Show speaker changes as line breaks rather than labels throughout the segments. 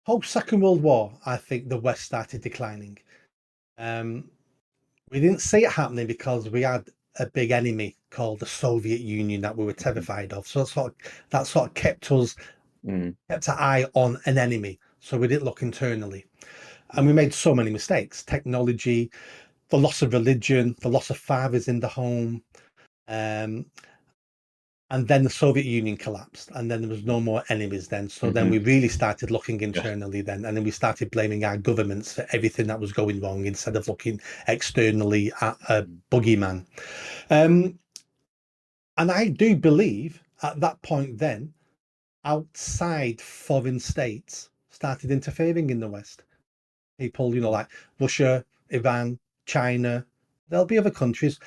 Post Second World War, I think the West started declining. Um, we didn't see it happening because we had a big enemy called the Soviet Union that we were
Mhm.
terrified of. So that sort of kept our eye on an enemy. So we didn't look internally. And we made so many mistakes. Technology, the loss of religion, the loss of fathers in the home. Um, and then the Soviet Union collapsed, and then there was no more enemies then. So then
Hmm.
we really started looking
Yeah.
internally then, and then we started blaming our governments for everything that was going wrong instead of looking externally at a
Mm.
boogeyman. Um, and I do believe at that point then, outside foreign states started interfering in the West. People, like Russia, Iran, China, there'll be other countries.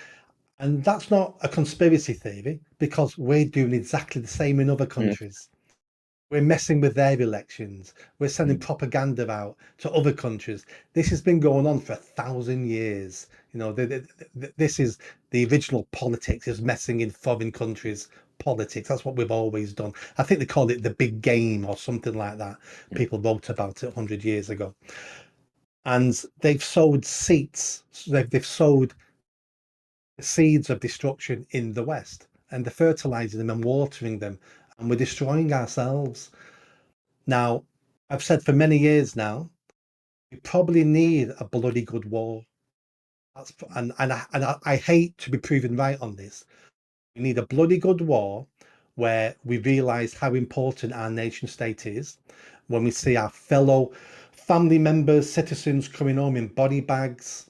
And that's not a conspiracy theory because we're doing exactly the same in other
Mm.
countries. We're messing with their elections. We're sending
Mm.
propaganda out to other countries. This has been going on for 1,000 years. This is the original politics is messing in foreign countries' politics. That's what we've always done. I think they called it the big game or something like that.
Mm.
People wrote about it 100 years ago. And they've sowed seeds. They've sowed the seeds of destruction in the West, and they're fertilizing them and watering them, and we're destroying ourselves. Now, I've said for many years now, we probably need a bloody good war. And I hate to be proven right on this. We need a bloody good war where we realize how important our nation state is. When we see our fellow family members, citizens coming home in body bags,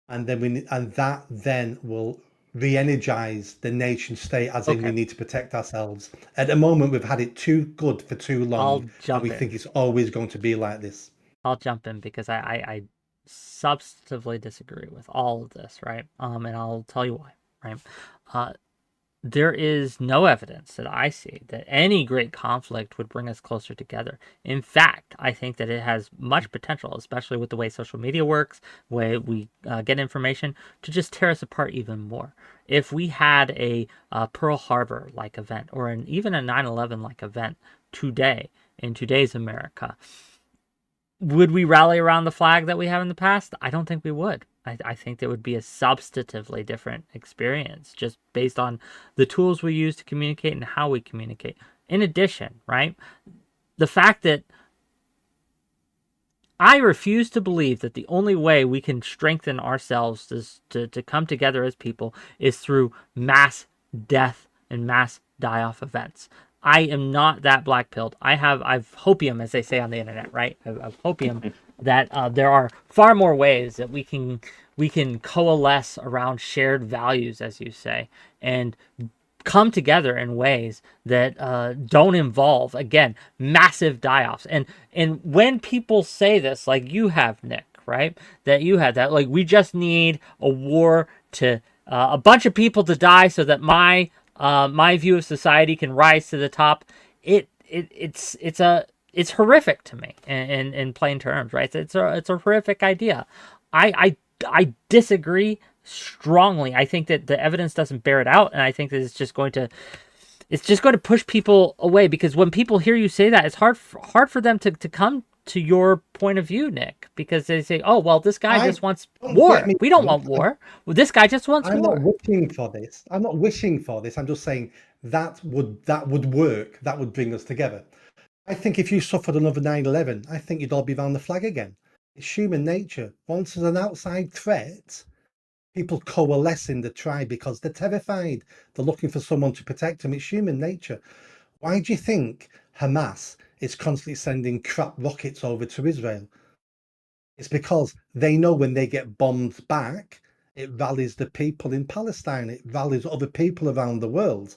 and that then will re-energize the nation state, as in we
Okay,
need to protect ourselves. At the moment, we've had it too good for too long,
I'll
and
jump
we
in.
think it's always going to be like this.
I'll jump in because I substantively disagree with all of this, right? And I'll tell you why, right? Uh, there is no evidence that I see that any great conflict would bring us closer together. In fact, I think that it has much potential, especially with the way social media works, the way we get information, to just tear us apart even more. If we had a Pearl Harbor like event or even a 9/11 like event today in today's America, would we rally around the flag that we have in the past? I don't think we would. I think that would be a substantively different experience just based on the tools we use to communicate and how we communicate. In addition, right, the fact that I refuse to believe that the only way we can strengthen ourselves to come together as people is through mass death and mass die off events. I am not that black pilled. I've hopium, as they say on the internet, right? I've hopium that there are far more ways that we can coalesce around shared values, as you say, and come together in ways that don't involve, again, massive die-offs. And when people say this, like you have, Nick, right, that you had that, like, we just need a war to a bunch of people to die so that my view of society can rise to the top. It's horrific to me in plain terms, right? It's a horrific idea. I disagree strongly. I think that the evidence doesn't bear it out, and I think that it's just going to push people away, because when people hear you say that, it's hard for them to come to your point of view, Nick, because they say, "Oh, well, this guy
I
just wants
don't get
war.
me
We don't
wrong.
want war. Well, this guy just wants
I'm not
war."
wishing for this. I'm not wishing for this. I'm just saying that would work. That would bring us together. I think if you suffered another 9/11, I think you'd all be around the flag again. It's human nature. Once there's an outside threat, people coalesce in the tribe because they're terrified. They're looking for someone to protect them. It's human nature. Why do you think Hamas is constantly sending crap rockets over to Israel? It's because they know when they get bombed back, it rallies the people in Palestine, it rallies other people around the world.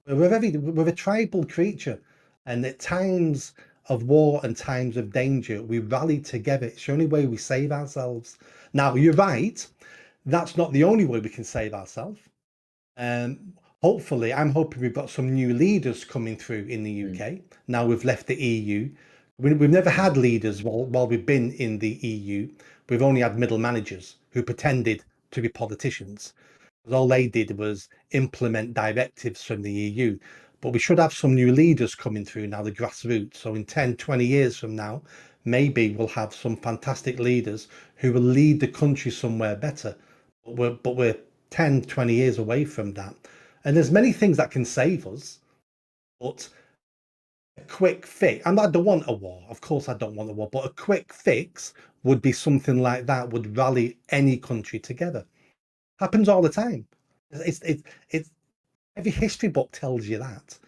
We're a tribal creature, and at times of war and times of danger, we rally together. It's the only way we save ourselves. Now, you're right, that's not the only way we can save ourselves. Hopefully, I'm hoping we've got some new leaders coming through in the
Mm.
UK. Now we've left the EU. We've never had leaders while we've been in the EU. We've only had middle managers who pretended to be politicians. All they did was implement directives from the EU. But we should have some new leaders coming through now, the grassroots. So in 10, 20 years from now, maybe we'll have some fantastic leaders who will lead the country somewhere better. But we're 10, 20 years away from that. And there's many things that can save us, but a quick fix, and I don't want a war. Of course, I don't want a war, but a quick fix would be something like that, would rally any country together. Happens all the time. It's every history book tells you that.